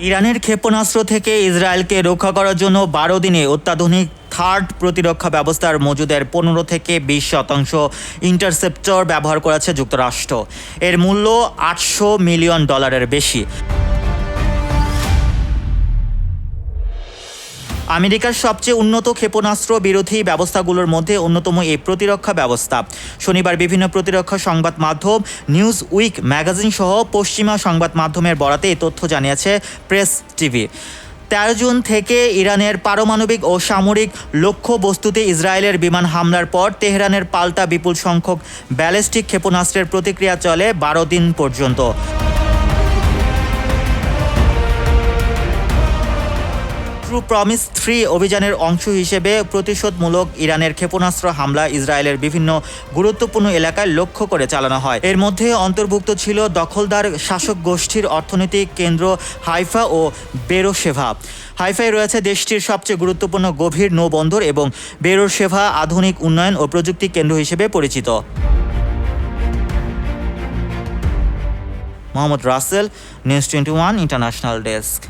ইরানের ক্ষেপণাস্ত্র থেকে ইসরায়েলকে রক্ষা করার জন্য ১২ দিনে অত্যাধুনিক থার্ড প্রতিরক্ষা ব্যবস্থার মজুদের ১৫ থেকে ২০% ইন্টারসেপ্টর ব্যবহার করেছে যুক্তরাষ্ট্র। এর মূল্য $৮০০ মিলিয়ন বেশি। আমেরিকার সবচেয়ে উন্নত ক্ষেপণাস্ত্র বিরোধী ব্যবস্থাগুলোর মধ্যে অন্যতম এই প্রতিরক্ষা ব্যবস্থা। শনিবার বিভিন্ন প্রতিরক্ষা সংবাদ মাধ্যম নিউজ উইক ম্যাগাজিন সহ পশ্চিমা সংবাদ মাধ্যমের বরাতে এই তথ্য জানিয়েছে প্রেস টিভি। ১৩ জুন থেকে ইরানের পারমাণবিক ও সামরিক লক্ষ্যবস্তুতে ইসরায়েলের বিমান হামলার পর তেহরানের পাল্টা বিপুল সংখ্যক ব্যালিস্টিক ক্ষেপণাস্ত্রের প্রতিক্রিয়া চলে ১২ দিন পর্যন্ত। ট্রু প্রমিস ৩ অভিযানের অংশ হিসেবে প্রতিশোধমূলক ইরানের ক্ষেপণাস্ত্র হামলা ইসরায়েলের বিভিন্ন গুরুত্বপূর্ণ এলাকায় লক্ষ্য করে চালানো হয়। এর মধ্যে অন্তর্ভুক্ত ছিল দখলদার শাসক গোষ্ঠীর অর্থনৈতিক কেন্দ্র হাইফা ও বেরোশেভা। হাইফায় রয়েছে দেশটির সবচেয়ে গুরুত্বপূর্ণ গভীর নৌবন্দর এবং বেরোশেভা আধুনিক উন্নয়ন ও প্রযুক্তি কেন্দ্র হিসেবে পরিচিত। Mohammad Rasel, news 21 international desk.